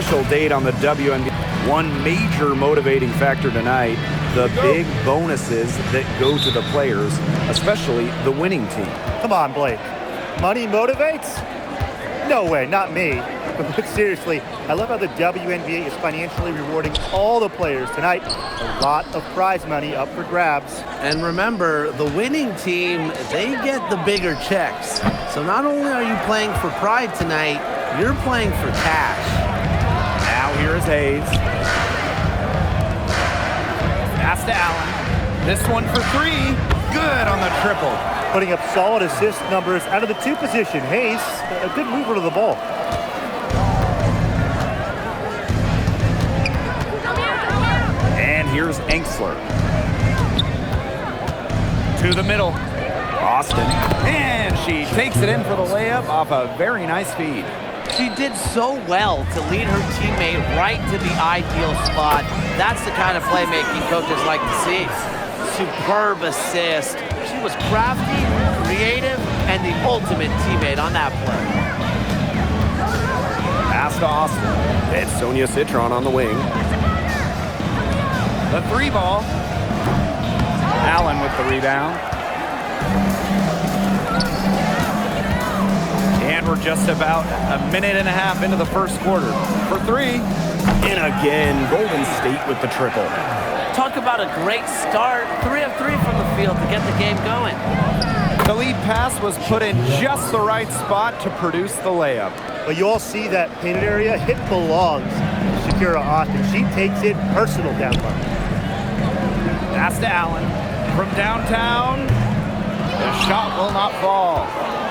special date on the WNBA. One major motivating factor tonight, the big bonuses that go to the players, especially the winning team. Come on, Blake. Money motivates? No way, not me. But seriously, I love how the WNBA is financially rewarding all the players tonight. A lot of prize money up for grabs. And remember, the winning team, they get the bigger checks. So not only are you playing for pride tonight, you're playing for cash. Now here is Hayes. Pass to Allen. This one for three. Good on the triple. Putting up solid assist numbers out of the two position. Hayes, a good mover to the ball. And here's Enksler. To the middle. Austin. And she takes it in for the layup off a very nice feed. She did so well to lead her teammate right to the ideal spot. That's the kind of playmaking coaches like to see. Superb assist. She was crafty, creative, and the ultimate teammate on that play. Pass to Austin. It's Sonia Citron on the wing. The three ball. Allen with the rebound. And we're just about a minute and a half into the first quarter. For three. And again, Golden State with the triple. Talk about a great start. 3 of 3 from the field to get the game going. The lead pass was put in just the right spot to produce the layup. But you all see that painted area. It belongs to Shakira Austin. She takes it personal down low. Pass to Allen. From downtown, the shot will not fall.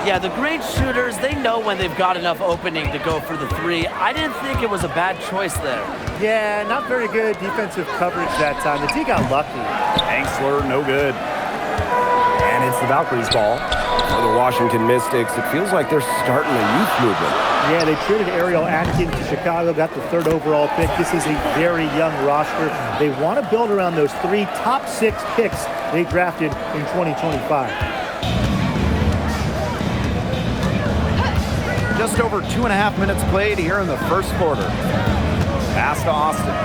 Yeah, the great shooters, they know when they've got enough opening to go for the three. I didn't think it was a bad choice there. Yeah, not very good defensive coverage that time. The team got lucky. Enksler, no good. And it's the Valkyries' ball. For the Washington Mystics, it feels like they're starting a youth movement. Yeah, they traded Ariel Atkins to Chicago, got the 3rd overall pick. This is a very young roster. They want to build around those 3 top 6 picks they drafted in 2025. Just over 2.5 minutes played here in the first quarter. Pass to Austin.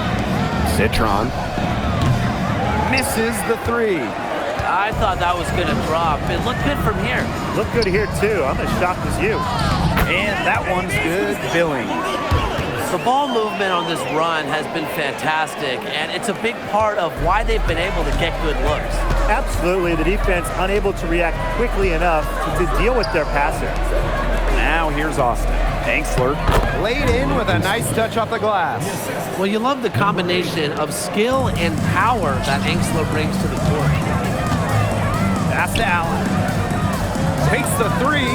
Citron. Misses the three. I thought that was going to drop. It looked good from here. Looked good here, too. I'm as shocked as you. And that one's good. Billings. The ball movement on this run has been fantastic, and it's a big part of why they've been able to get good looks. Absolutely. The defense unable to react quickly enough to deal with their passing. Now here's Austin. Enksler laid in with a nice touch off the glass. Well, you love the combination of skill and power that Enksler brings to the court. Pass to Allen. Takes the three.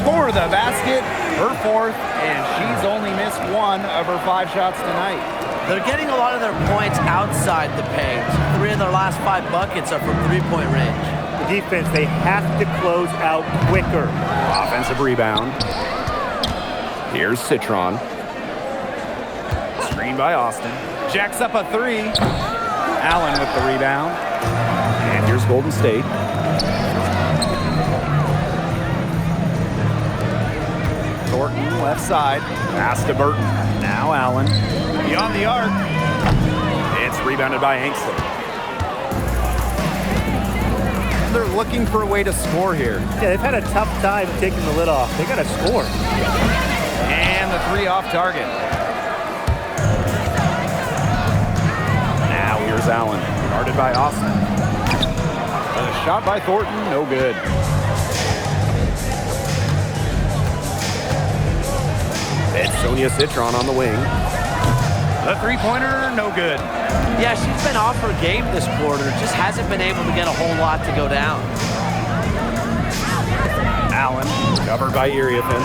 For the basket, her 4th, and she's only missed 1 of her 5 shots tonight. They're getting a lot of their points outside the paint. 3 of their last 5 buckets are from three-point range. The defense, they have to close out quicker. Offensive rebound. Here's Citron. Screen by Austin. Jacks up a 3. Allen with the rebound. And here's Golden State. Thornton, left side. Pass to Burton. Now Allen. Beyond the arc. It's rebounded by Enksler. They're looking for a way to score here. Yeah, they've had a tough time taking the lid off. They got to score. And the 3 off target. Now here's Allen. Guarded by Austin. A shot by Thornton, no good. It's Sonia Citron on the wing. The three-pointer, no good. Yeah, she's been off her game this quarter. Just hasn't been able to get a whole lot to go down. Allen, covered by Iriafen.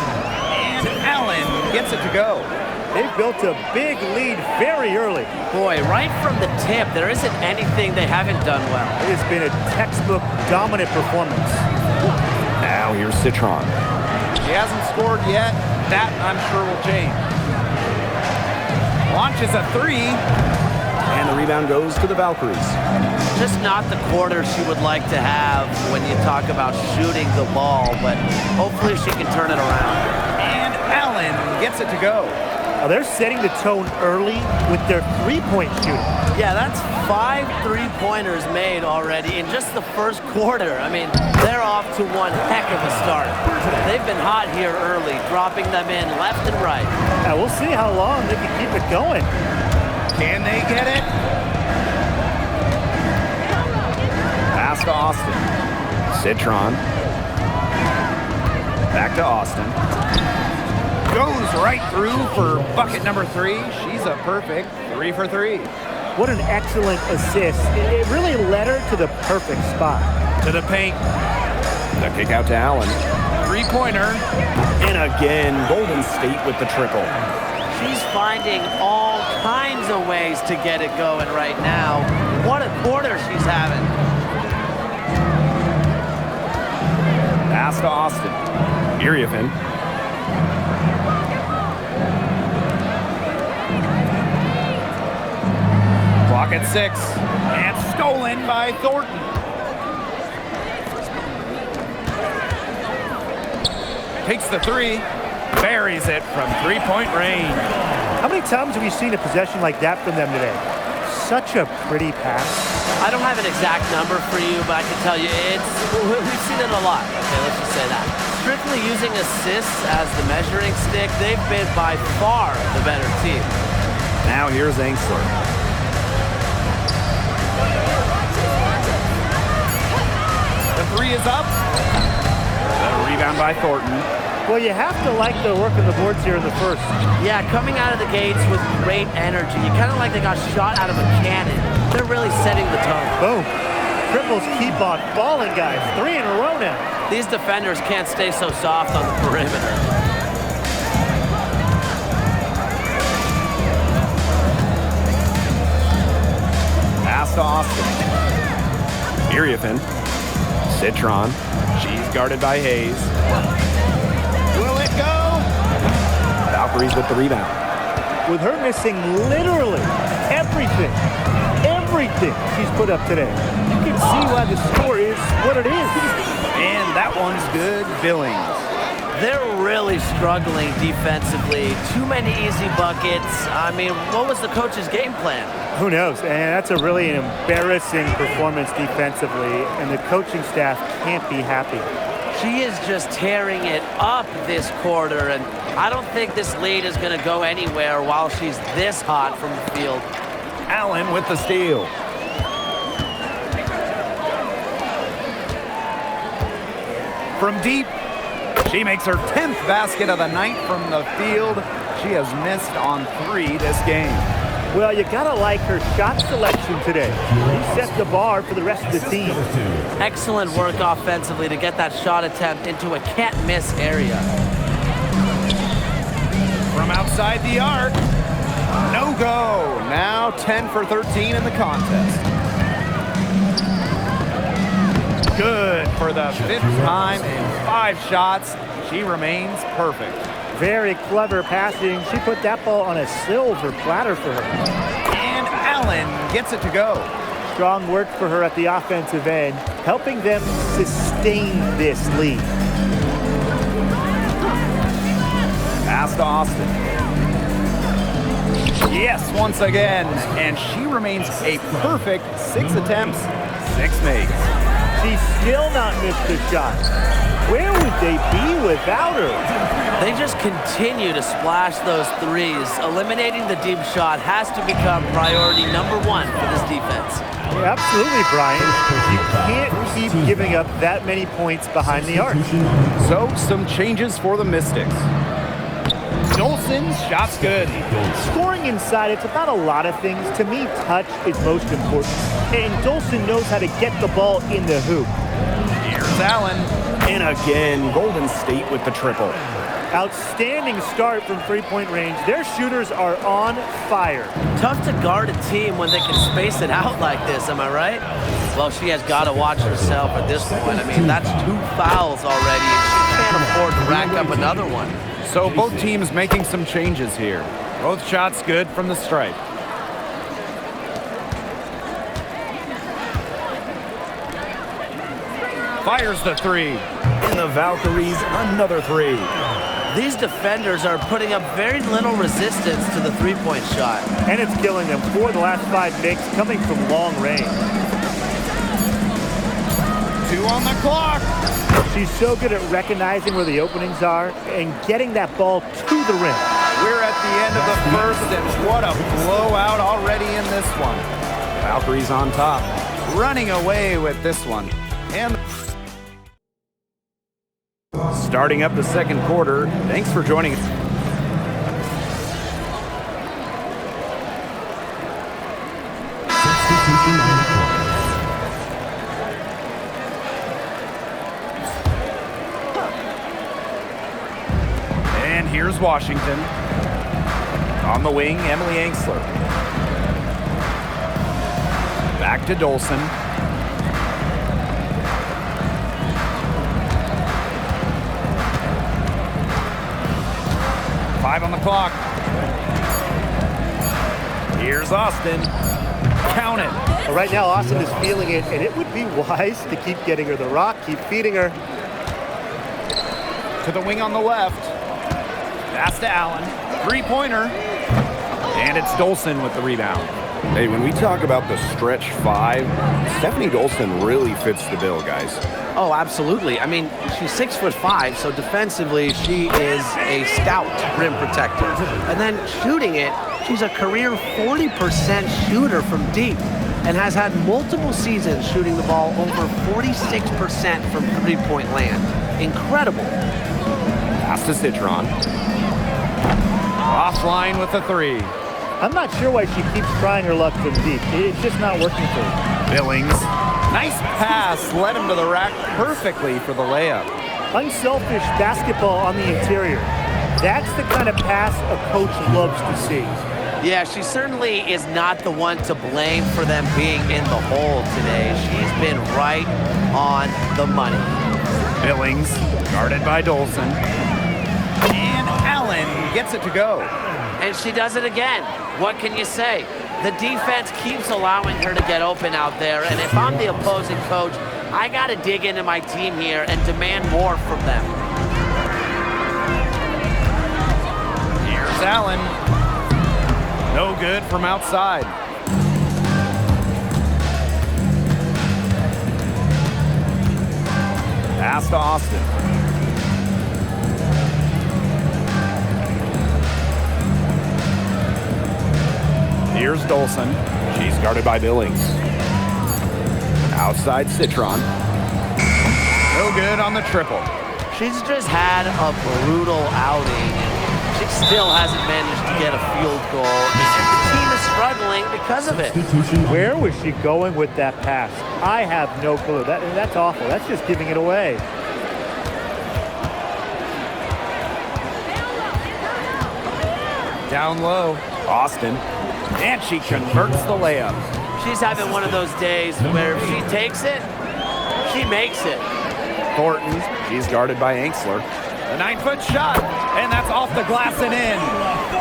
And Allen gets it to go. They've built a big lead very early. Boy, right from the tip, there isn't anything they haven't done well. It has been a textbook dominant performance. Now here's Citron. She hasn't scored yet. That, I'm sure, will change. Launches a 3. And the rebound goes to the Valkyries. Just not the quarter she would like to have when you talk about shooting the ball, but hopefully she can turn it around. And Allen gets it to go. Now they're setting the tone early with their three-point shooting. Yeah, that's 5 3-pointers made already in just the first quarter. I mean, they're off to one heck of a start. They've been hot here early, dropping them in left and right. Now we'll see how long they can keep it going. Can they get it? Pass to Austin. Citron. Back to Austin. Goes right through for bucket number 3. She's a perfect 3 for 3. What an excellent assist. It really led her to the perfect spot. To the paint. The kick out to Allen. 3-pointer. And again, Golden State with the triple. She's finding all kinds of ways to get it going right now. What a quarter she's having. Pass to Austin. Iriafin. Clock at 6. And stolen by Thornton. Takes the 3. Buries it from 3-point range. How many times have we seen a possession like that from them today? Such a pretty pass. I don't have an exact number for you, but I can tell you we've seen it a lot. Okay, let's just say that. Strictly using assists as the measuring stick, they've been by far the better team. Now here's Angsler. The 3 is up. The rebound by Thornton. Well, you have to like the work on the boards here in the first. Yeah, coming out of the gates with great energy. You kind of like they got shot out of a cannon. They're really setting the tone. Boom. Triples keep on falling, guys. 3 in a row now. These defenders can't stay so soft on the perimeter. Pass to Austin. Iriafin. Citron. She's guarded by Hayes. Will it go? Valkyries with the rebound. With her missing literally everything she's put up today, you can see why the score is what it is. And that one's good. Billings. They're really struggling defensively. Too many easy buckets. I mean, what was the coach's game plan? Who knows? And that's a really embarrassing performance defensively, and the coaching staff can't be happy. She is just tearing it up this quarter, and I don't think this lead is going to go anywhere while she's this hot from the field. Allen with the steal. From deep, she makes her 10th basket of the night from the field. She has missed on 3 this game. Well, you gotta like her shot selection today. She set the bar for the rest of the team. Excellent work offensively to get that shot attempt into a can't-miss area. From outside the arc, no go. Now 10 for 13 in the contest. Good for the 5th time in 5 shots. She remains perfect. Very clever passing. She put that ball on a silver platter for her. And Allen gets it to go. Strong work for her at the offensive end, helping them sustain this lead. Pass to Austin. Yes, once again. And she remains a perfect 6 attempts, 6 makes. She's still not missed a shot. Where would they be without her? They just continue to splash those threes. Eliminating the deep shot has to become priority number 1 for this defense. Yeah, absolutely, Brian. You can't keep giving up that many points behind the arc. So, some changes for the Mystics. Dolson's shot's good. Scoring inside, it's about a lot of things. To me, touch is most important. And Dolson knows how to get the ball in the hoop. Here's Allen. And again, Golden State with the triple. Outstanding start from three-point range. Their shooters are on fire. Tough to guard a team when they can space it out like this, am I right? Well, she has got to watch herself at this point. I mean, that's 2 fouls already, and she can't afford to rack up another one. So both teams making some changes here. Both shots good from the stripe. Fires the 3. And the Valkyries another 3. These defenders are putting up very little resistance to the three-point shot. And it's killing them. 4 of the last 5 makes coming from long range. 2 on the clock. She's so good at recognizing where the openings are and getting that ball to the rim. We're at the end of the first, and what a blowout already in this one. Valkyrie's on top, running away with this one. And starting up the second quarter. Thanks for joining us. And here's Washington. On the wing, Emily Angsler. Back to Dolson. Five on the clock. Here's Austin. Count it. Well, right now, Austin is feeling it, and it would be wise to keep getting her the rock, keep feeding her. To the wing on the left. Pass to Allen. Three-pointer. And it's Dolson with the rebound. Hey, when we talk about the stretch 5, Stephanie Dolson really fits the bill, guys. Oh, absolutely. I mean, she's 6'5", so defensively she is a stout rim protector. And then shooting it, she's a career 40% shooter from deep and has had multiple seasons shooting the ball over 46% from three-point land. Incredible. Pass to Citron. Offline with the 3. I'm not sure why she keeps trying her luck from deep. It's just not working for her. Billings. Nice pass. Led him to the rack perfectly for the layup. Unselfish basketball on the interior. That's the kind of pass a coach loves to see. Yeah, she certainly is not the one to blame for them being in the hole today. She's been right on the money. Billings, guarded by Dolson. And Allen gets it to go. And she does it again. What can you say? The defense keeps allowing her to get open out there, and if I'm the opposing coach, I got to dig into my team here and demand more from them. Here's Allen. No good from outside. Pass to Austin. Here's Dolson. She's guarded by Billings. Outside Citron. No good on the triple. She's just had a brutal outing. She still hasn't managed to get a field goal. And the team is struggling because of it. Where was she going with that pass? I have no clue. That's awful. That's just giving it away. Down low. Austin. And she converts the layup. She's having one of those days where if she takes it, she makes it. Thornton, she's guarded by Angsler. A 9-foot shot, and that's off the glass and in.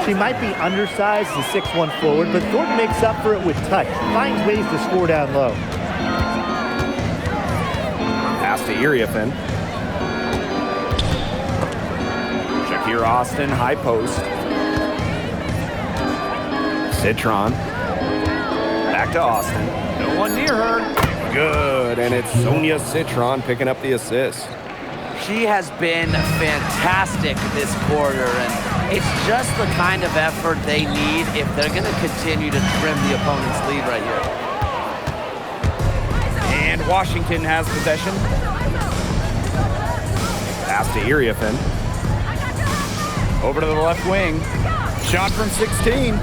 She might be undersized as a 6'1" forward, but Thornton makes up for it with touch. Finds ways to score down low. Pass to Iriafen. Shakira Austin, high post. Citron. Back to Austin. No one near her. Good, and it's Sonia Citron picking up the assist. She has been fantastic this quarter, and it's just the kind of effort they need if they're going to continue to trim the opponent's lead right here. And Washington has possession. Pass to Iriafen. Over to the left wing. Shot from 16.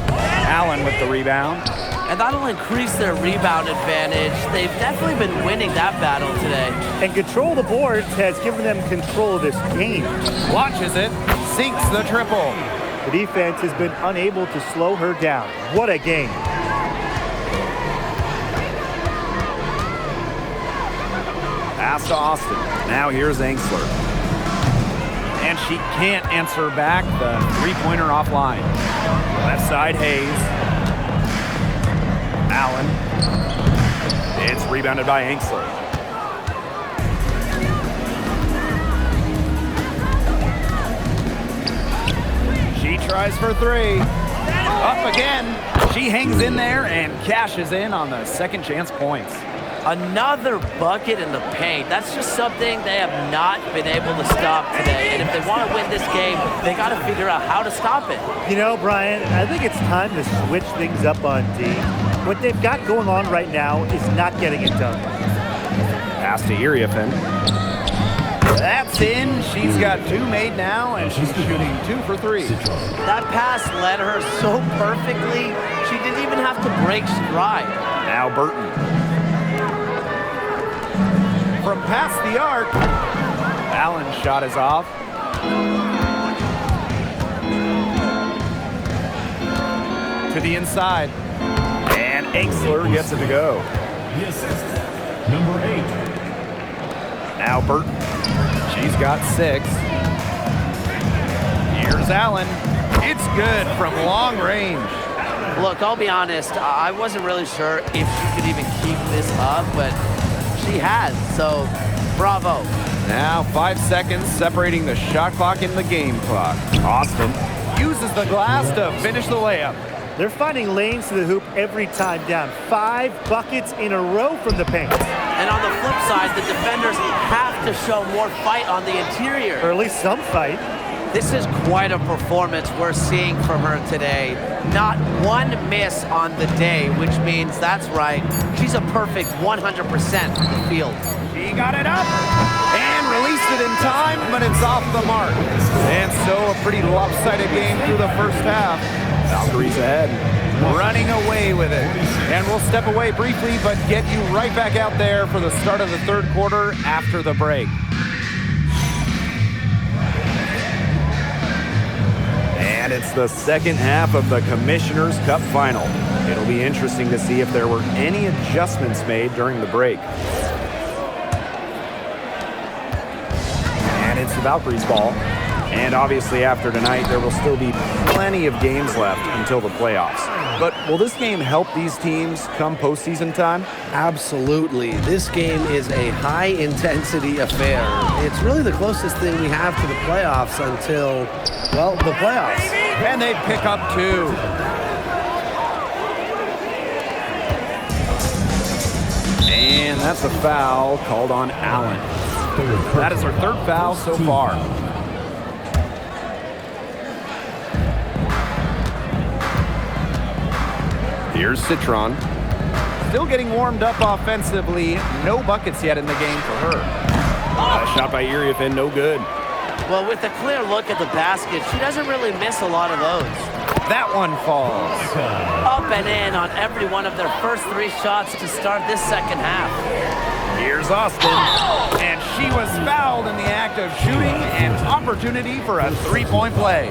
Allen with the rebound. And that'll increase their rebound advantage. They've definitely been winning that battle today. And control the boards has given them control of this game. Launches it. Sinks the triple. The defense has been unable to slow her down. What a game. Pass to Austin. Now here's Angsler. And she can't answer back. The three-pointer offline. Left side, Hayes. Allen. It's rebounded by Angsler. tries for three. Up again. She hangs in there and cashes in on the second chance points. Another bucket in the paint. That's just something they have not been able to stop today. And if they want to win this game, they got to figure out how to stop it. You know, Brian, I think it's time to switch things up on D. What they've got going on right now is not getting it done. Pass to Iriafen. That's in. She's got 2 made now, and she's shooting 2 for 3. That pass led her so perfectly, she didn't even have to break stride. Now Burton. From past the arc, Allen's shot is off. To the inside. And Angsler gets it to go. The assist, number 8. Now Burton. She's got 6. Here's Allen. It's good from long range. Look, I'll be honest, I wasn't really sure if she could even keep this up, but she has, so bravo. Now 5 seconds separating the shot clock and the game clock. Austin. Uses the glass to finish the layup. They're finding lanes to the hoop every time down. 5 buckets in a row from the paint. And on the flip side, the defenders have to show more fight on the interior. Or at least some fight. This is quite a performance we're seeing from her today. Not one miss on the day, which means, that's right, she's a perfect 100% from the field. She got it up and released it in time, but it's off the mark. And so a pretty lopsided game through the first half. Valkyrie's ahead. Running away with it. And we'll step away briefly, but get you right back out there for the start of the third quarter after the break. And it's the second half of the Commissioner's Cup Final. It'll be interesting to see if there were any adjustments made during the break. And it's the Valkyries' ball. And obviously after tonight, there will still be plenty of games left until the playoffs. But will this game help these teams come postseason time? Absolutely. This game is a high-intensity affair. It's really the closest thing we have to the playoffs until, well, the playoffs. And they pick up 2. And that's a foul called on Allen. That is her 3rd foul so far. Here's Citron. Still getting warmed up offensively. No buckets yet in the game for her. Shot by Iriafen, no good. Well, with a clear look at the basket, she doesn't really miss a lot of those. That one falls. Up and in on every one of their first 3 shots to start this second half. Here's Austin. And she was fouled in the act of shooting, an opportunity for a 3-point play.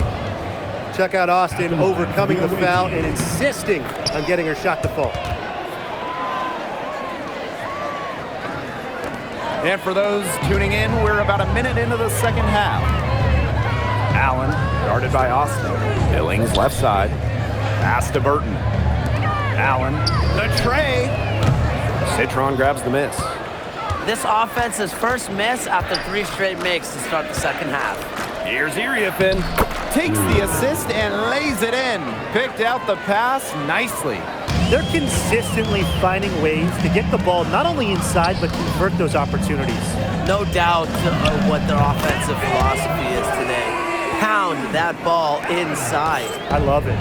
Check out Austin overcoming the foul and insisting on getting her shot to fall. And for those tuning in, we're about a minute into the second half. Allen, guarded by Austin. Billings left side. Pass to Burton. Allen, the tray. Citron grabs the miss. This offense's first miss after 3 straight makes to start the second half. Here's Iriafen. Takes the assist and lays it in. Picked out the pass nicely. They're consistently finding ways to get the ball not only inside, but convert those opportunities. No doubt what their offensive philosophy is today. Pound that ball inside. I love it.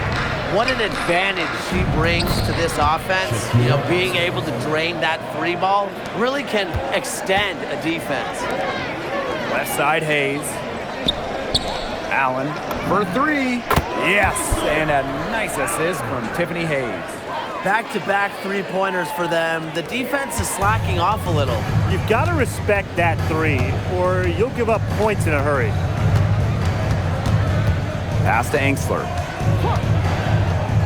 What an advantage she brings to this offense. You know, being able to drain that 3 ball really can extend a defense. Left side, Hayes. Allen for 3. Yes, and a nice assist from Tiffany Hayes. Back-to-back 3-pointers for them. The defense is slacking off a little. You've got to respect that 3, or you'll give up points in a hurry. Pass to Angsler.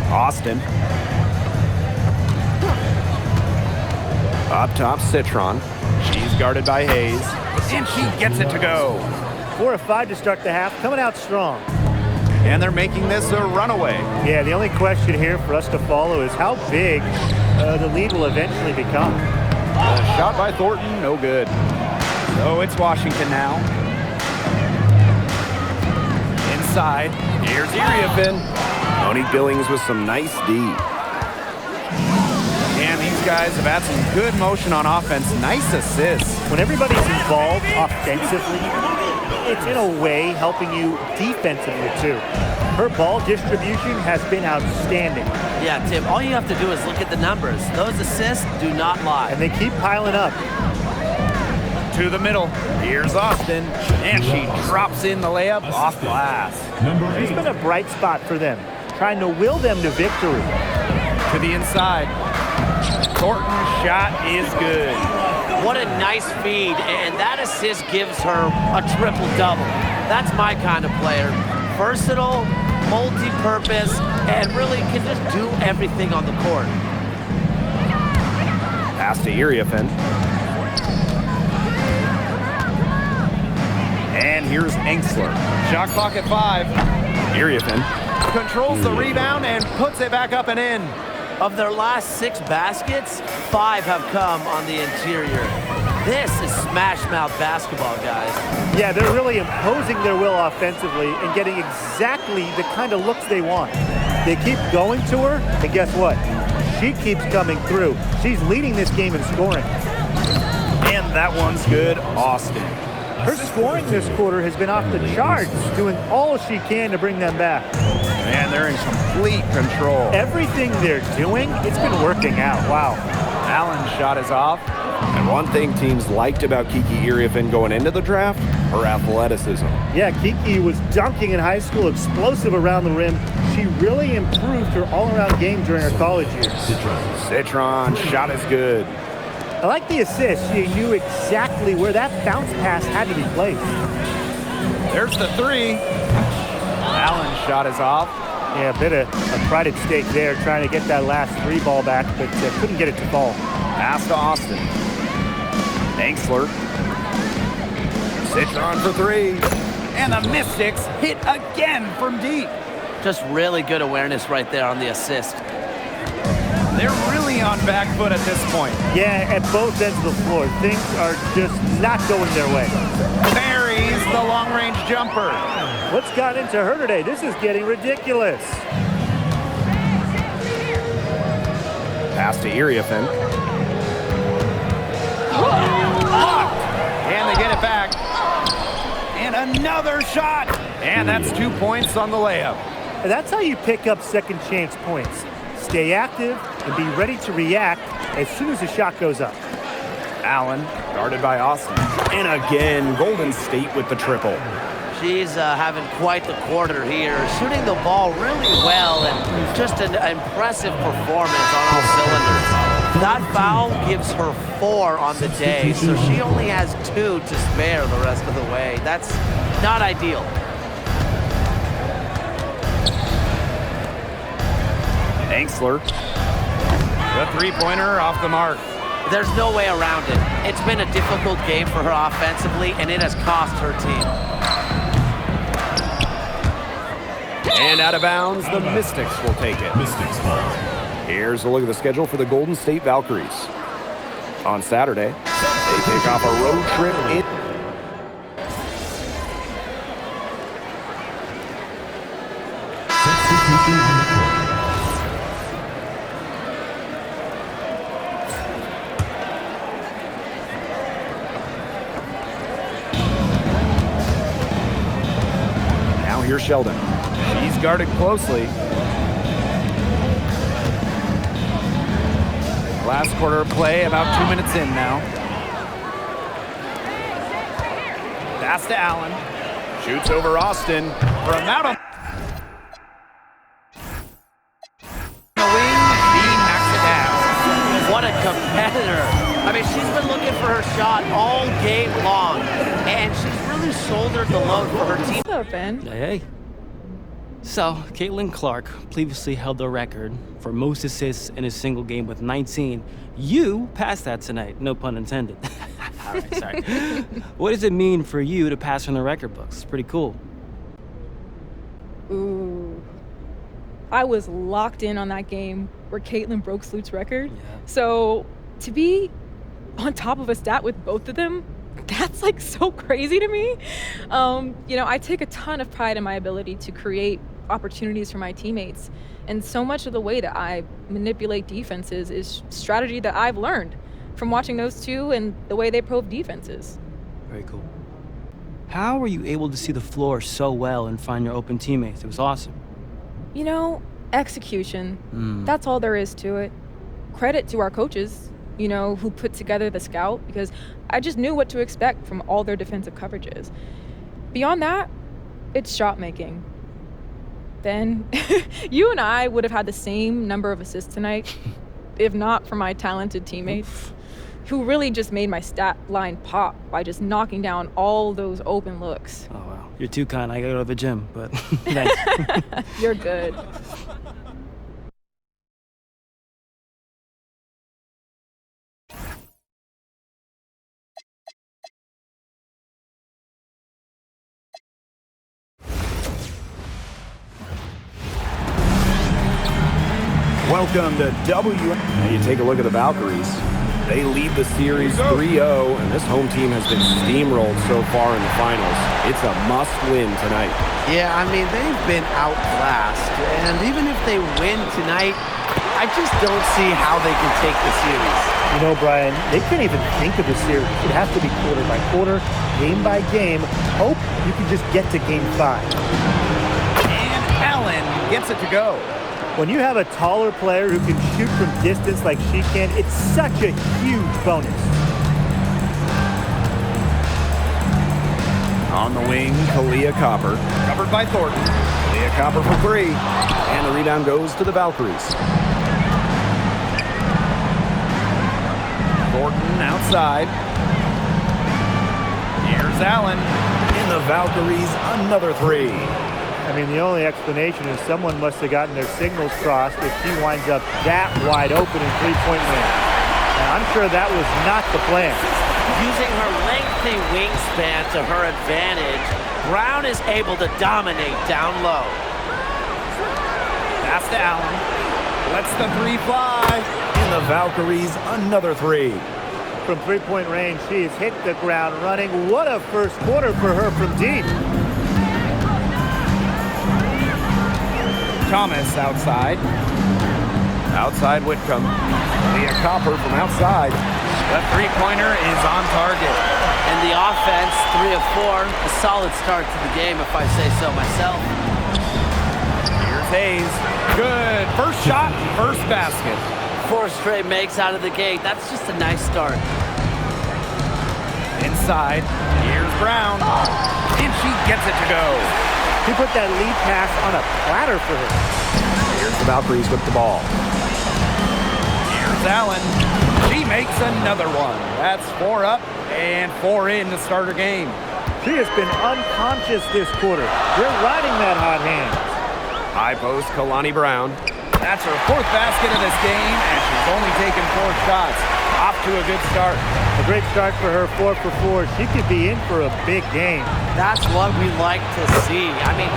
Austin. Up top, Citron. She's guarded by Hayes, and she gets it to go. 4 of 5 to start the half, coming out strong. And they're making this a runaway. Yeah, the only question here for us to follow is how big the lead will eventually become. A shot by Thornton, no good. So it's Washington now. inside. Here's Iriafin. Monique Billings with some nice D. And these guys have had some good motion on offense. Nice assists. When everybody's involved offensively, it's in a way helping you defensively too. Her ball distribution has been outstanding. Yeah, Tim, all you have to do is look at the numbers. Those assists do not lie. And they keep piling up. To the middle. Here's Austin. And she drops in the layup off glass. Number She's 8. been a bright spot for them, trying to will them to victory. To the inside. Thornton's shot is good. What a nice feed, and that assist gives her a triple-double. That's my kind of player. Versatile, multi-purpose, and really can just do everything on the court. Pass to Iriafin. And here's Engsler. Shot clock at 5. Iriafin. Controls the rebound and puts it back up and in. Of their last 6 baskets, 5 have come on the interior. This is smash-mouth basketball, guys. Yeah, they're really imposing their will offensively and getting exactly the kind of looks they want. They keep going to her, and guess what? She keeps coming through. She's leading this game in scoring. And that one's good, Austin. Her scoring this quarter has been off the charts, doing all she can to bring them back. Man, they're in complete control. Everything they're doing, it's been working out. Wow. Allen's shot is off. And one thing teams liked about Kiki Iriafin going into the draft, her athleticism. Yeah, Kiki was dunking in high school, explosive around the rim. She really improved her all-around game during her college years. Citron, shot is good. I like the assist. She knew exactly where that bounce pass had to be placed. There's the 3. Allen's shot is off. Yeah, a bit of a pride at stake there, trying to get that last 3 ball back, but couldn't get it to fall. Pass to Austin. Engsler. Citron for 3. And the Mystics hit again from deep. Just really good awareness right there on the assist. They're really on back foot at this point. Yeah, at both ends of the floor. Things are just not going their way. Buries the long-range jumper. What's got into her today? This is getting ridiculous. Pass to Iriafin. And they get it back. And another shot. And that's 2 points on the layup. And that's how you pick up second chance points. Stay active and be ready to react as soon as the shot goes up. Allen, guarded by Austin. And again, Golden State with the triple. She's having quite the quarter here, shooting the ball really well and just an impressive performance on all cylinders. That foul gives her 4 on the day, so she only has 2 to spare the rest of the way. That's not ideal. Engsler. The 3-pointer off the mark. There's no way around it. It's been a difficult game for her offensively, and it has cost her team. And out of bounds, the Mystics will take it. Mystics ball. Here's a look at the schedule for the Golden State Valkyries. On Saturday, they kick off a road trip in. Substitution on the court. Now here's Sheldon. She's guarded closely. Last quarter of play, about 2 minutes in now. Pass to Allen. Shoots over Austin. From out of the wing, he knocks it down. What a competitor. I mean, she's been looking for her shot all game long, and she's really shouldered the load for her team. Hello, Ben. Hey. So, Caitlin Clark previously held the record for most assists in a single game with 19. You passed that tonight, no pun intended. All right, sorry. What does it mean for you to pass her in the record books? It's pretty cool. Ooh. I was locked in on that game where Caitlin broke Sloot's record. Yeah. So to be on top of a stat with both of them, That's like so crazy to me. I take a ton of pride in my ability to create opportunities for my teammates. And so much of the way that I manipulate defenses is strategy that I've learned from watching those two and the way they probe defenses. Very cool. How were you able to see the floor so well and find your open teammates? It was awesome. Execution. That's all there is to it. Credit to our coaches, who put together the scout, because I just knew what to expect from all their defensive coverages. Beyond that, it's shot making. Then you and I would have had the same number of assists tonight, if not for my talented teammates, who really just made my stat line pop by just knocking down all those open looks. Oh, wow. You're too kind. I gotta go to the gym, but thanks. You're good. Welcome to W. Now you take a look at the Valkyries. They lead the series 3-0, and this home team has been steamrolled so far in the finals. It's a must-win tonight. Yeah, they've been outclassed, and even if they win tonight, I just don't see how they can take the series. Brian, they can't even think of the series. It has to be quarter by quarter, game by game. Hope you can just get to game 5. And Allen gets it to go. When you have a taller player who can shoot from distance like she can, it's such a huge bonus. On the wing, Kalia Copper. Covered by Thornton. Kalia Copper for 3. And the rebound goes to the Valkyries. Thornton outside. Here's Allen. And the Valkyries, another 3. The only explanation is someone must have gotten their signals crossed if she winds up that wide open in three-point range. Now, I'm sure that was not the plan. Using her lengthy wingspan to her advantage, Brown is able to dominate down low. Pass to Allen. Lets the 3 fly. And the Valkyries, another 3. From three-point range, she has hit the ground running. What a first quarter for her from deep. Thomas outside. Outside Whitcomb. Kalia Copper from outside. The three-pointer is on target. And the offense, 3 of 4, a solid start to the game if I say so myself. Here's Hayes. Good. First shot, first basket. 4 straight makes out of the gate. That's just a nice start. Inside. Here's Brown. And she gets it to go. He put that lead pass on a platter for her. Here's the Valkyries with the ball. Here's Allen. She makes another one. That's 4 up and 4 in to start her game. She has been unconscious this quarter. They're riding that hot hand. High post, Kalani Brown. That's her 4th basket of this game, and she's only taken 4 shots. Off to a good start. A great start for her, 4 for 4. She could be in for a big game. That's what we like to see.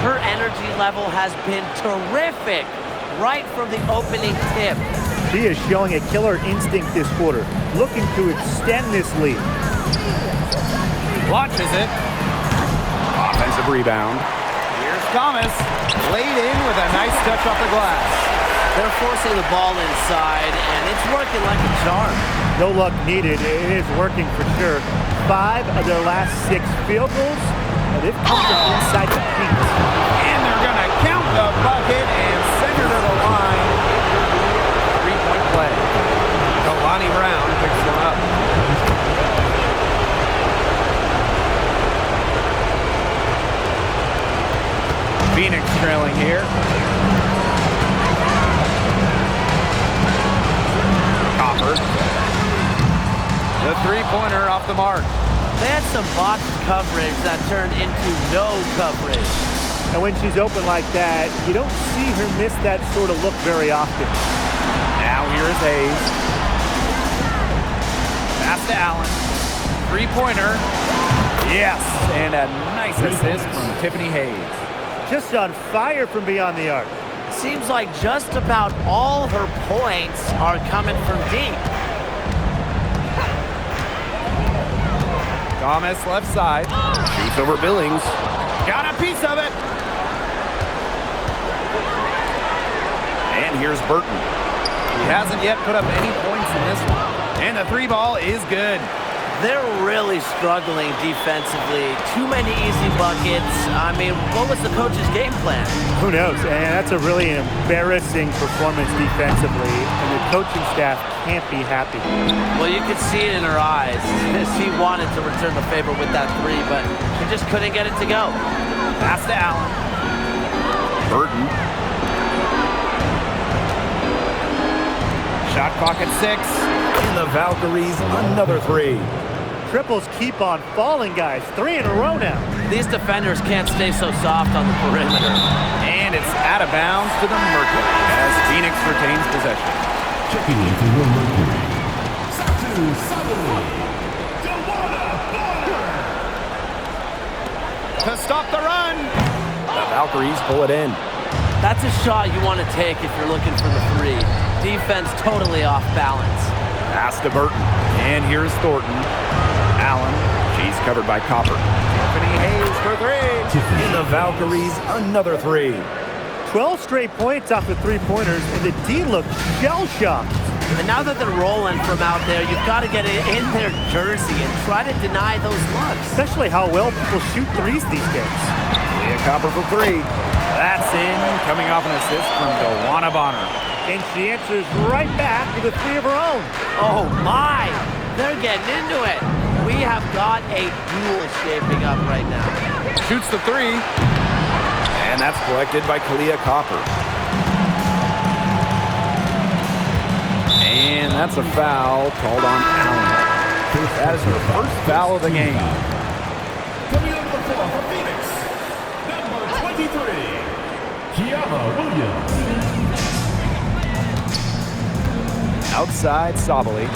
Her energy level has been terrific right from the opening tip. She is showing a killer instinct this quarter, looking to extend this lead. Launches it. Offensive rebound. Here's Thomas. Laid in with a nice touch off the glass. They're forcing the ball inside, and it's working like a charm. No luck needed. It is working for sure. 5 of their last 6 field goals, and they've come from inside the paint. And they're going to count the bucket and send her to the line. 3-point play. Kalani Brown picks them up. Phoenix trailing here. Copper. The three-pointer off the mark. They had some box coverage that turned into no coverage. And when she's open like that, you don't see her miss that sort of look very often. Now here is Hayes. Pass to Allen. Three-pointer. Yes, and a nice assist from Tiffany Hayes. Just on fire from beyond the arc. Seems like just about all her points are coming from deep. Thomas left side. Shoots over Billings. Got a piece of it. And here's Burton. He hasn't yet put up any points in this one. And the three ball is good. They're really struggling defensively. Too many easy buckets. I mean, what was the coach's game plan? Who knows? And that's a really embarrassing performance defensively, and the coaching staff can't be happy. Well, you could see it in her eyes. She wanted to return the favor with that three, but she just couldn't get it to go. Pass to Allen. Burton. Shot clock at 6. And the Valkyries, another three. Triples keep on falling, guys. 3 in a row now. These defenders can't stay so soft on the perimeter. And it's out of bounds to the Mercury as Phoenix retains possession. Checking into the Mercury. Satu Sabali. To stop the run. The Valkyries pull it in. That's a shot you want to take if you're looking for the three. Defense totally off balance. Pass to Burton. And here's Thornton. Allen. She's covered by Copper. Tiffany Hayes for 3. And the Valkyries, another three. 12 straight points off the three-pointers, and the D looked shell-shocked. And now that they're rolling from out there, you've got to get it in their jersey and try to deny those looks. Especially how well people shoot threes these days. Leah Copper for 3. That's in, coming off an assist from Dewana Bonner. And she answers right back with a three of her own. Oh my! They're getting into it. We have got a duel shaping up right now. Shoots the 3. And that's collected by Kalia Copper. And that's a foul called on Allen. That is her first foul of the game. Coming up before for Phoenix, number 23, Kiara Williams. Outside Sabali.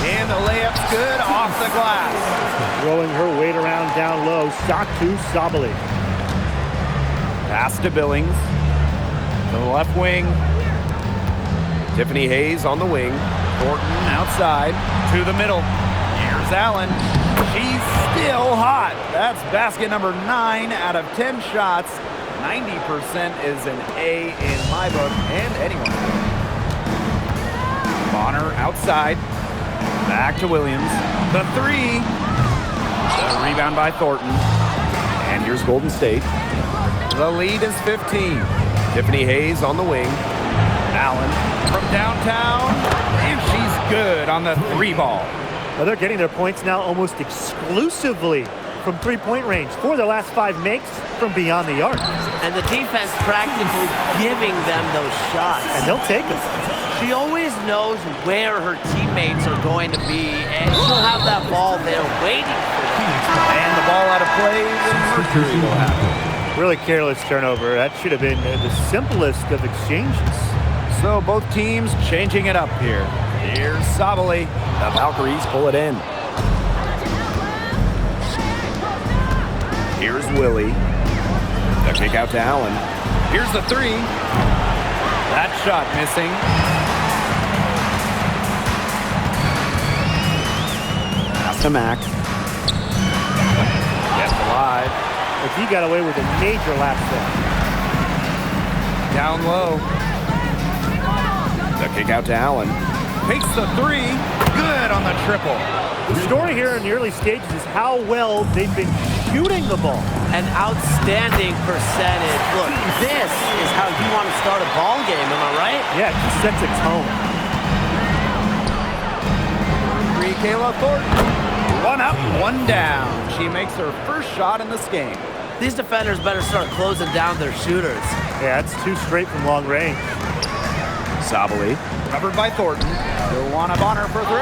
And the layup's good off the glass. Throwing her weight around down low, Satu Sabali. Pass to Billings. To the left wing. Tiffany Hayes on the wing. Thornton outside. To the middle. Here's Allen. She's still hot. That's basket number 9 out of 10 shots. 90% is an A in my book and anyone. Bonner outside. Back to Williams. The 3. The rebound by Thornton. And here's Golden State. The lead is 15. Tiffany Hayes on the wing. Allen from downtown. And she's good on the 3 ball. Well, they're getting their points now almost exclusively from three-point range. 4 of their last 5 makes from beyond the arc. And the defense practically giving them those shots. And they'll take them. She always knows where her teammates are going to be, and she'll have that ball there waiting for them. And the ball out of play, the Mercury will have it. Really careless turnover. That should have been the simplest of exchanges. So both teams changing it up here. Here's Sabali. The Valkyries pull it in. Here's Willie. The kick out to Allen. Here's the 3. That shot missing. Pass to Mack. Gets alive. But he got away with a major lapse there. Down low. The kick out to Allen. Takes the 3. Good on the triple. The story here in the early stages is how well they've been shooting the ball. An outstanding percentage. Look, this is how you want to start a ball game, am I right? Yeah, it sets a tone. 3, Kayla Thornton. 1 up, 1 down. She makes her first shot in this game. These defenders better start closing down their shooters. Yeah, that's 2 straight from long range. Sabali. Covered by Thornton. Dewana Bonner for 3.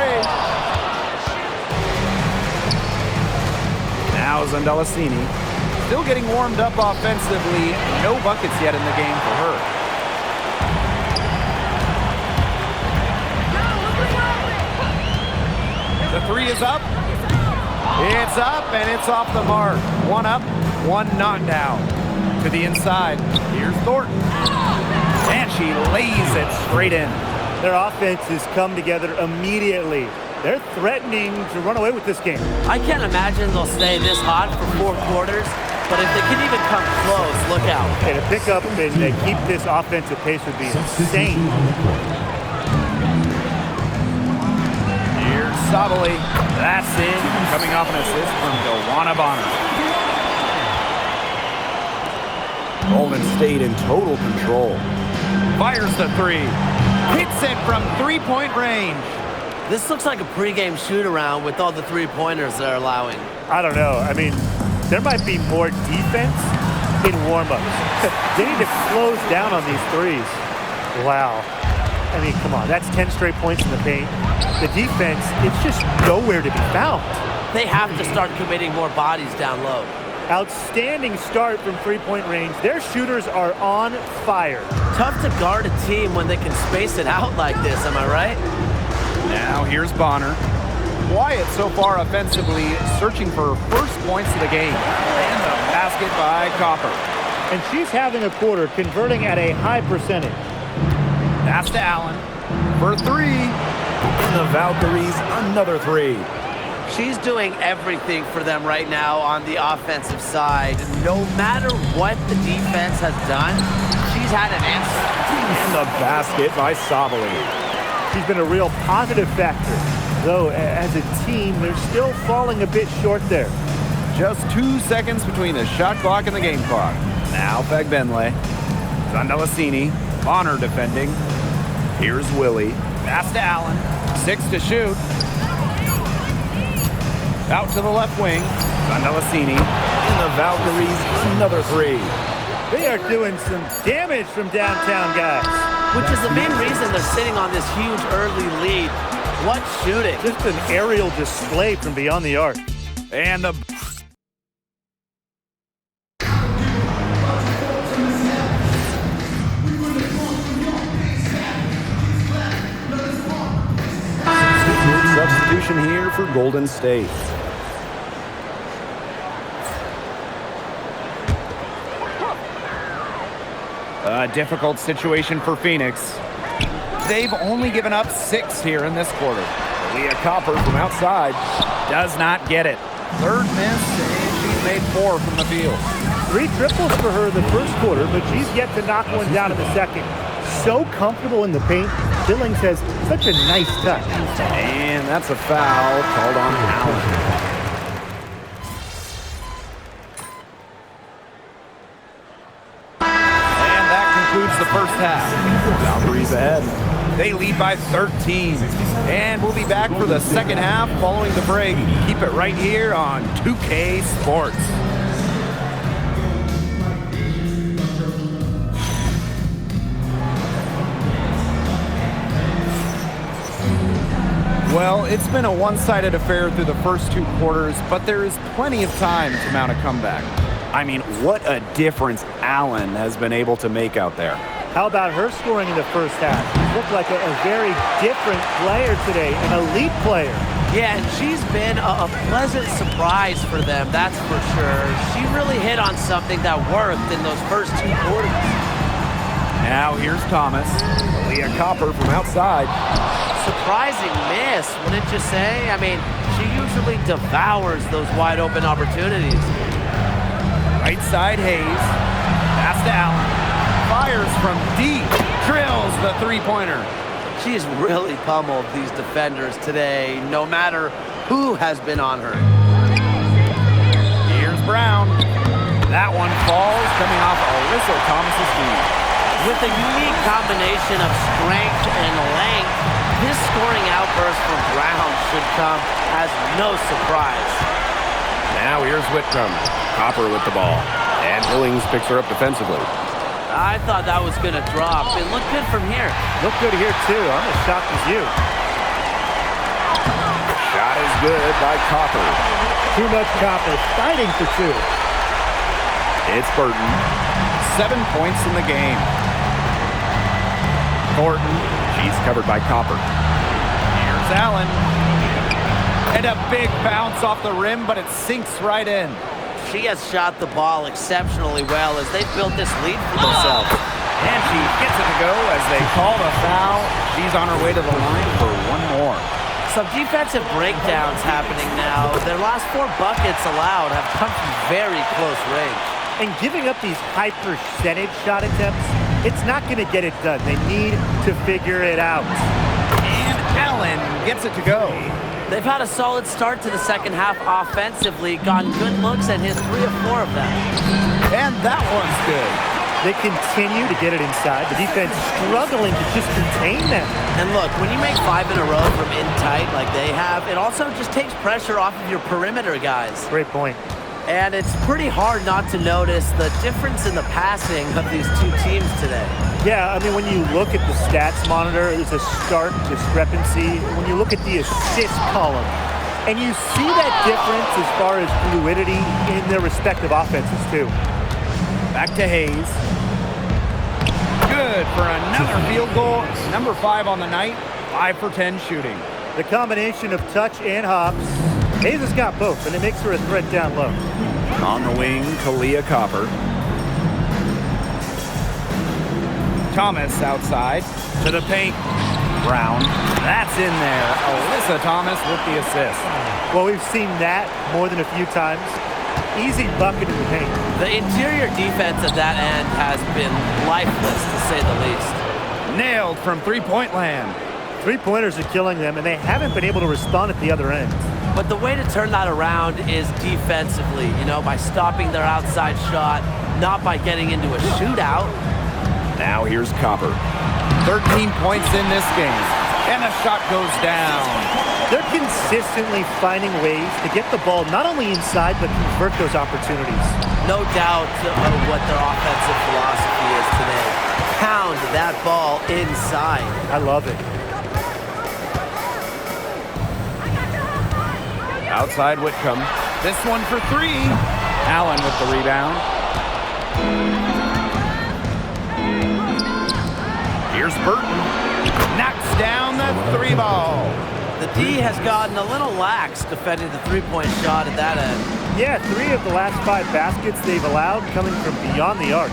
Now Zandelasini. Still getting warmed up offensively. No buckets yet in the game for her. The 3 is up. It's up and it's off the mark. 1 up, 1 not down. To the inside. Here's Thornton. And she lays it straight in. Their offenses come together immediately. They're threatening to run away with this game. I can't imagine they'll stay this hot for 4 quarters, but if they can even come close, look out. Okay, to pick up and keep this offensive pace would be insane. Here's Sabali. That's in, coming off an assist from Dewana Bonner. Golden State in total control. Fires the three. Hits it from three-point range. This looks like a pregame shoot-around with all the three-pointers they're allowing. I don't know. I mean, there might be more defense in warm-ups. They need to close down on these threes. Wow. I mean, come on. That's 10 straight points in the paint. The defense, it's just nowhere to be found. They have to start committing more bodies down low. Outstanding start from three-point range. Their shooters are on fire. Tough to guard a team when they can space it out like this, am I right? Now here's Bonner. Quiet so far offensively, searching for first points of the game. And the basket by Copper. And she's having a quarter, converting at a high percentage. Pass to Allen for three. And the Valkyries, another three. She's doing everything for them right now on the offensive side. No matter what the defense has done, she's had an answer. And the basket by Sabali. She's been a real positive factor. Though, as a team, they're still falling a bit short there. Just 2 seconds between the shot clock and the game clock. Now Fagbenle. Zandalacini. Bonner defending. Here's Willie. Pass to Allen. 6 to shoot. Out to the left wing. Zandalacini. And the Valkyries, another three. They are doing some damage from downtown, guys. Which is the main reason they're sitting on this huge early lead. What shooting? Just an aerial display from beyond the arc. And the substitution here for Golden State. a difficult situation for Phoenix. They've only given up 6 here in this quarter. Leah Copper from outside. Does not get it. Third miss, and she's made 4 from the field. 3 triples for her in the first quarter, but she's yet to knock one down in the second. So comfortable in the paint. Billings has such a nice touch. And that's a foul called on Allen. Concludes the first half. Valkyries ahead. They lead by 13. And we'll be back for the second half following the break. Keep it right here on 2K Sports. Well, it's been a one-sided affair through the first 2 quarters, but there is plenty of time to mount a comeback. I mean, what a difference Allen has been able to make out there. How about her scoring in the first half? She looked like a very different player today, an elite player. Yeah, and she's been a pleasant surprise for them, that's for sure. She really hit on something that worked in those first 2 quarters. Now here's Thomas. Leah Copper from outside. Surprising miss, wouldn't you say? I mean, she usually devours those wide open opportunities. Right side, Hayes. Pass to Allen. Fires from deep. Drills the three-pointer. She's really pummeled these defenders today, no matter who has been on her. Here's Brown. That one falls, coming off Alyssa Thomas's feet. With a unique combination of strength and length, this scoring outburst from Brown should come as no surprise. Now here's Whitcomb. Copper with the ball. And Billings picks her up defensively. I thought that was going to drop. It looked good from here. Looked good here, too. I'm as shocked as you. Shot is good by Copper. Too much Copper. Fighting for 2. It's Burton. 7 points in the game. Thornton. She's covered by Copper. Here's Allen. And a big bounce off the rim, but it sinks right in. She has shot the ball exceptionally well as they built this lead for themselves. And she gets it to go as they call the foul. She's on her way to the line for 1 more. Some defensive breakdowns happening now. Their last 4 buckets allowed have come from very close range. And giving up these high percentage shot attempts, it's not going to get it done. They need to figure it out. And Allen gets it to go. They've had a solid start to the second half offensively, gotten good looks and hit 3 or 4 of them. And that one's good. They continue to get it inside. The defense struggling to just contain them. And look, when you make 5 in a row from in tight like they have, it also just takes pressure off of your perimeter guys. Great point. And it's pretty hard not to notice the difference in the passing of these two teams today. Yeah, I mean, when you look at the stats monitor, there's a stark discrepancy. When you look at the assist column, and you see that difference as far as fluidity in their respective offenses, too. Back to Hayes. Good for another field goal. Number 5 on the night, 5 for 10 shooting. The combination of touch and hops. Hayes has got both, and it makes her a threat down low. On the wing, Kalia Copper. Thomas outside to the paint. Brown. That's in there. Alyssa Thomas with the assist. Well, we've seen that more than a few times. Easy bucket in the paint. The interior defense at that end has been lifeless, to say the least. Nailed from three-point land. Three-pointers are killing them, and they haven't been able to respond at the other end. But the way to turn that around is defensively, you know, by stopping their outside shot, not by getting into a shootout. Now here's Copper. 13 points in this game, and a shot goes down. They're consistently finding ways to get the ball not only inside, but convert those opportunities. No doubt what their offensive philosophy is today. Pound that ball inside. I love it. Outside Whitcomb. This one for 3. Allen with the rebound. Here's Burton. Knocks down the 3 ball. The D has gotten a little lax defending the three-point shot at that end. Yeah, 3 of the last 5 baskets they've allowed coming from beyond the arc.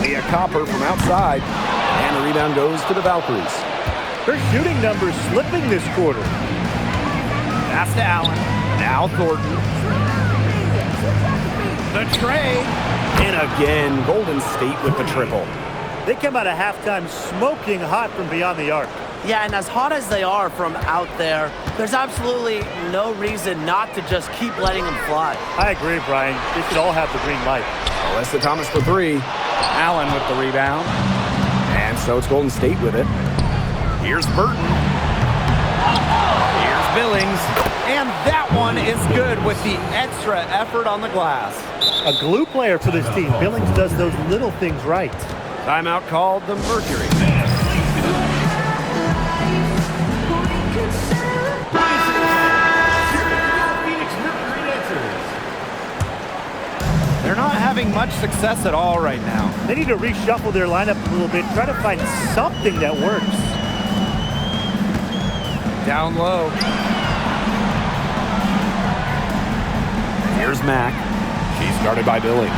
Leah Copper from outside. And the rebound goes to the Valkyries. Her shooting numbers slipping this quarter. Pass to Allen. Now Thornton. The trade. And again, Golden State with the triple. They come out of halftime smoking hot from beyond the arc. Yeah, and as hot as they are from out there, there's absolutely no reason not to just keep letting them fly. I agree, Brian. They should all have the green light. Alyssa Thomas for 3. Allen with the rebound. And so it's Golden State with it. Here's Burton. Here's Billings. And that one is good with the extra effort on the glass. A glue player for this team. Billings does those little things right. Timeout called the Mercury. They're not having much success at all right now. They need to reshuffle their lineup a little bit, try to find something that works. Down low. Here's Mack. She's guarded by Billings.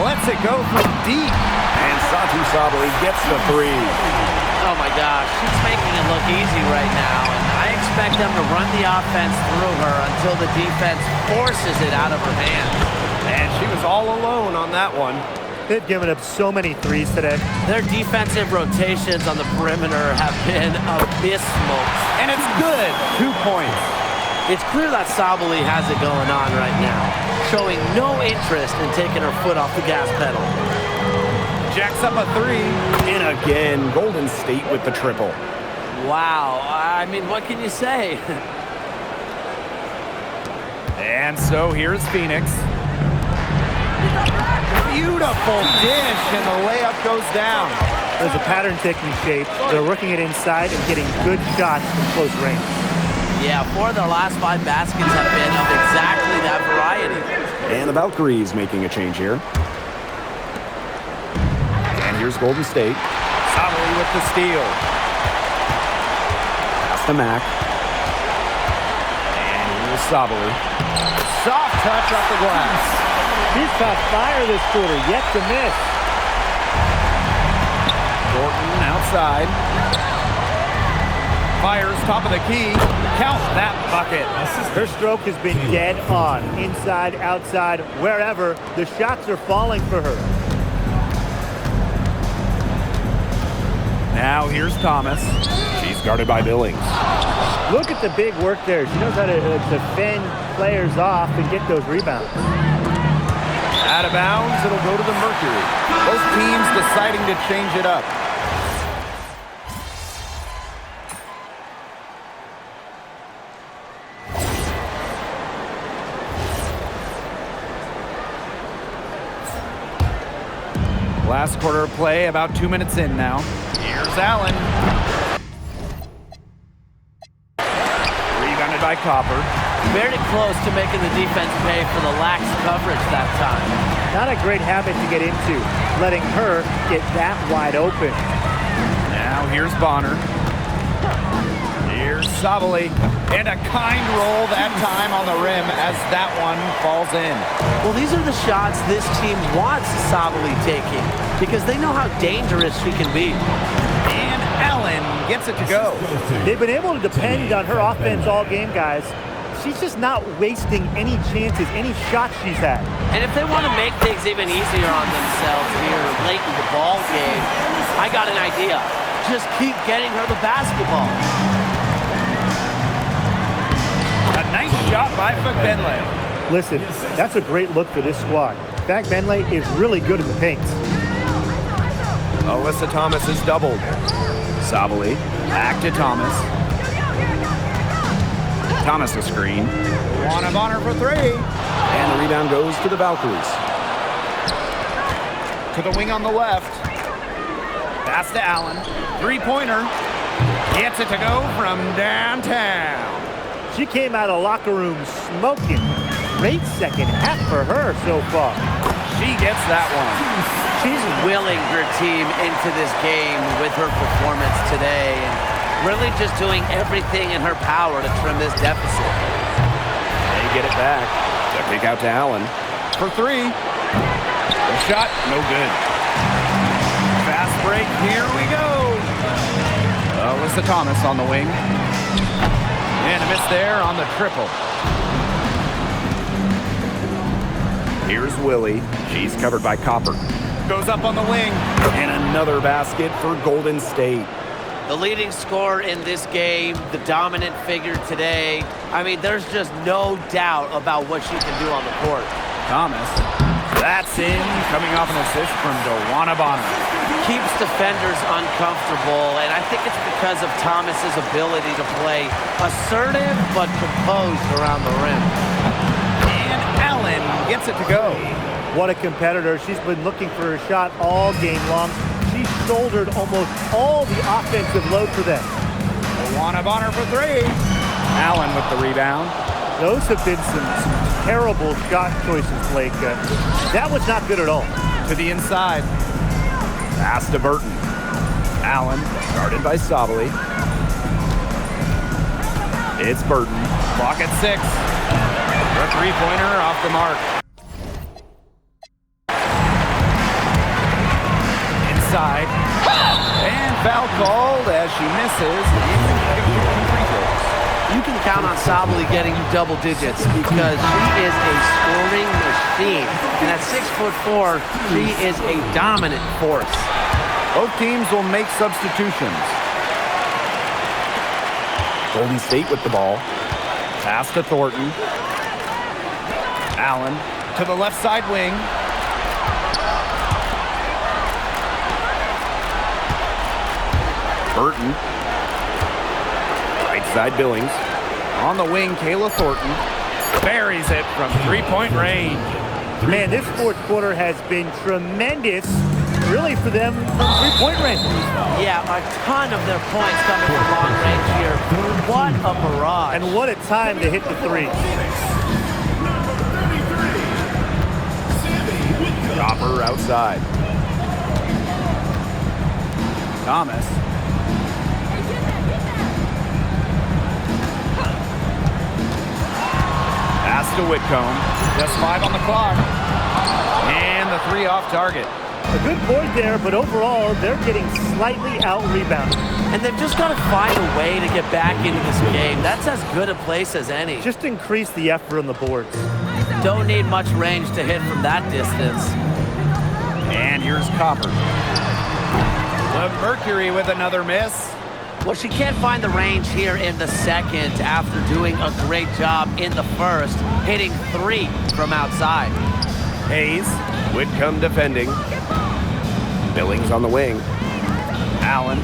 Lets it go from deep. And Satu Sabali gets the 3. Oh my gosh, she's making it look easy right now, and I expect them to run the offense through her until the defense forces it out of her hands. And she was all alone on that one. They've given up so many threes today. Their defensive rotations on the perimeter have been abysmal. And it's good. 2 points. It's clear that Sabali has it going on right now, showing no interest in taking her foot off the gas pedal. Jacks up a 3. And again, Golden State with the triple. Wow, I mean, what can you say? And so here's Phoenix. Beautiful dish, and the layup goes down. There's a pattern taking shape. They're working it inside and getting good shots from close range. Yeah, 4 of their last 5 baskets have been of exactly that variety. And the Valkyries making a change here. And here's Golden State. Sabali with the steal. Pass to Mack. And here's Sabali. Soft touch off the glass. He's caught fire this quarter, yet to miss. Thornton outside. Fires top of the key. Count that bucket. Her stroke has been dead on. Inside, outside, wherever. The shots are falling for her. Now here's Thomas. She's guarded by Billings. Look at the big work there. She knows how to defend players off and get those rebounds. Out of bounds, it'll go to the Mercury. Both teams deciding to change it up. Last quarter of play, about 2 minutes in now. Here's Allen. Rebounded by Copper. Very close to making the defense pay for the lax coverage that time. Not a great habit to get into, letting her get that wide open. Now here's Bonner. Here's Sabali. And a kind roll that time on the rim as that one falls in. Well, these are the shots this team wants Sabali taking because they know how dangerous she can be. And Allen gets it to go. They've been able to depend on her offense all game, guys. She's just not wasting any chances, any shots she's had. And if they want to make things even easier on themselves here late in the ball game, I got an idea. Just keep getting her the basketball. A nice shot by Benley. Listen, that's a great look for this squad. In fact, Benley is really good in the paint. Alyssa Thomas is doubled. Sabali. Back to Thomas. Thomas a screen. Wanna Bonner for three. And the rebound goes to the Valkyries. To the wing on the left. Pass to Allen. Three-pointer. Gets it to go from downtown. She came out of locker room smoking. Great second half for her so far. She gets that one. She's willing her team into this game with her performance today and really just doing everything in her power to trim this deficit. They get it back. The kick out to Allen. For three. The shot, no good. Fast break, here we go. Alyssa Thomas on the wing. And a miss there on the triple. Here's Willie. She's covered by Copper. Goes up on the wing. And another basket for Golden State. The leading scorer in this game, the dominant figure today. I mean, there's just no doubt about what she can do on the court. Thomas. That's in, coming off an assist from Dewana Bonner. Keeps defenders uncomfortable, and I think it's because of Thomas's ability to play assertive but composed around the rim. And Allen gets it to go. What a competitor. She's been looking for a shot all game long. She shouldered almost all the offensive load for them. Dewana Bonner for three. Allen with the rebound. Those have been some terrible shot choices, Blake. That was not good at all. To the inside. Pass to Burton. Allen, guarded by Sabali. It's Burton. Clock at 6. The three-pointer off the mark. Inside. And foul called as she misses. You can count on Sabali getting you double digits because she is a scoring machine. And at 6'4", she is a dominant force. Both teams will make substitutions. Golden State with the ball. Pass to Thornton. Allen to the left side wing. Burton. Right side Billings. On the wing, Kayla Thornton buries it from three-point range. Man, this fourth quarter has been tremendous, really, for them from three-point range. Yeah, a ton of their points coming from long range here. What a barrage. And what a time to hit the three. Copper outside. Thomas. Pass to Whitcomb. Just 5 on the clock. And the three off target. A good point there, but overall, they're getting slightly out-rebounded. And they've just got to find a way to get back into this game. That's as good a place as any. Just increase the effort on the boards. Don't need much range to hit from that distance. And here's Copper. The Mercury with another miss. Well, she can't find the range here in the second after doing a great job in the first, hitting 3 from outside. Hayes would come defending. Billings on the wing. Allen.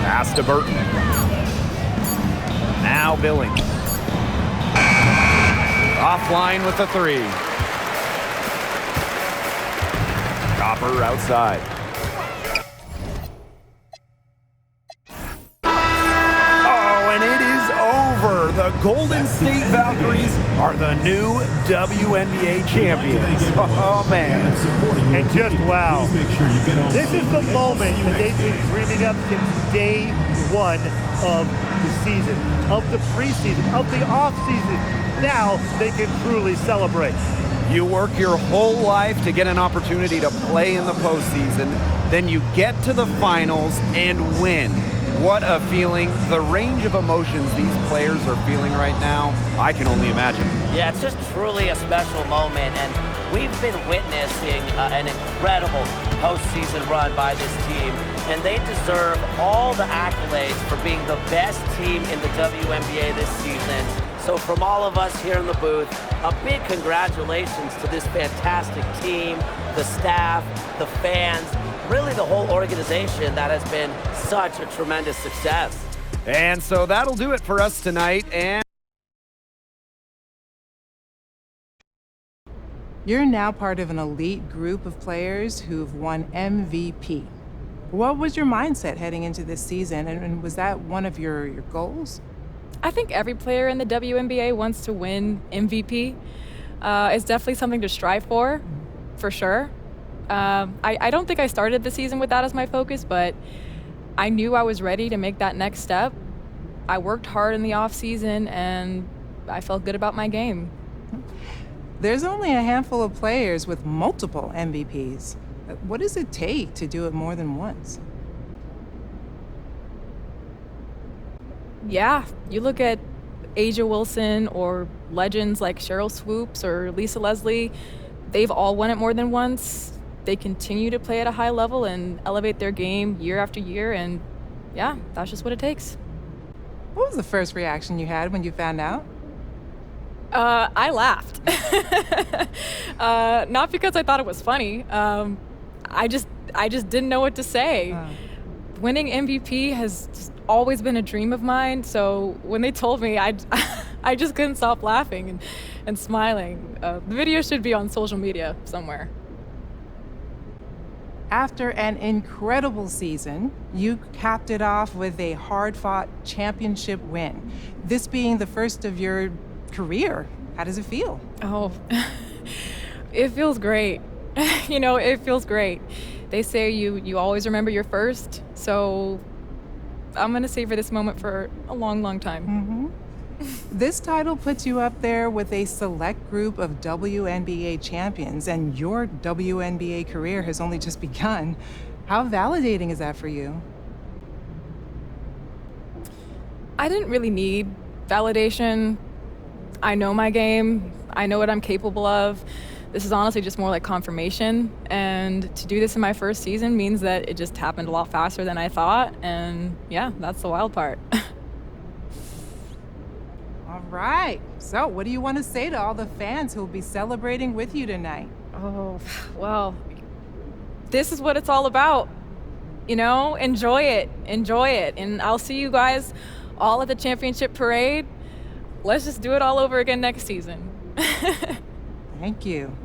Pass to Burton. Now Billings. Offline with the 3. Copper outside. Oh, and it is over. The Golden State Valkyries are the new WNBA champions. Oh, man. And just wow. This is the moment that they've been dreaming up since day 1 of the season, of the preseason, of the offseason. Now they can truly celebrate. You work your whole life to get an opportunity to play in the postseason, then you get to the finals and win. What a feeling. The range of emotions these players are feeling right now, I can only imagine. Yeah, it's just truly a special moment, and we've been witnessing an incredible postseason run by this team, and they deserve all the accolades for being the best team in the WNBA this season. So from all of us here in the booth, a big congratulations to this fantastic team, the staff, the fans, really the whole organization that has been such a tremendous success. And so that'll do it for us tonight. And You're now part of an elite group of players who've won MVP. What was your mindset heading into this season, and was that one of your goals? I think every player in the WNBA wants to win MVP. It's definitely something to strive for sure. I don't think I started the season with that as my focus, but I knew I was ready to make that next step. I worked hard in the off season, and I felt good about my game. There's only a handful of players with multiple MVPs. What does it take to do it more than once? Yeah, you look at Asia Wilson or legends like Cheryl Swoops or Lisa Leslie, they've all won it more than once. They continue to play at a high level and elevate their game year after year, and yeah, that's just what it takes. What was the first reaction you had when you found out? I laughed. Not because I thought it was funny. I just didn't know what to say. Winning MVP has just always been a dream of mine, so when they told me, I just couldn't stop laughing and smiling. The video should be on social media somewhere. After an incredible season, you capped it off with a hard-fought championship win. This being the first of your career, how does it feel? Oh, it feels great. It feels great. They say you always remember your first, so I'm gonna savor this moment for a long, long time. Mm-hmm. This title puts you up there with a select group of WNBA champions, and your WNBA career has only just begun. How validating is that for you? I didn't really need validation. I know my game. I know what I'm capable of. This is honestly just more like confirmation. And to do this in my first season means that it just happened a lot faster than I thought. And yeah, that's the wild part. All right. So what do you want to say to all the fans who will be celebrating with you tonight? Oh, well, this is what it's all about. Enjoy it. Enjoy it. And I'll see you guys all at the championship parade. Let's just do it all over again next season. Thank you.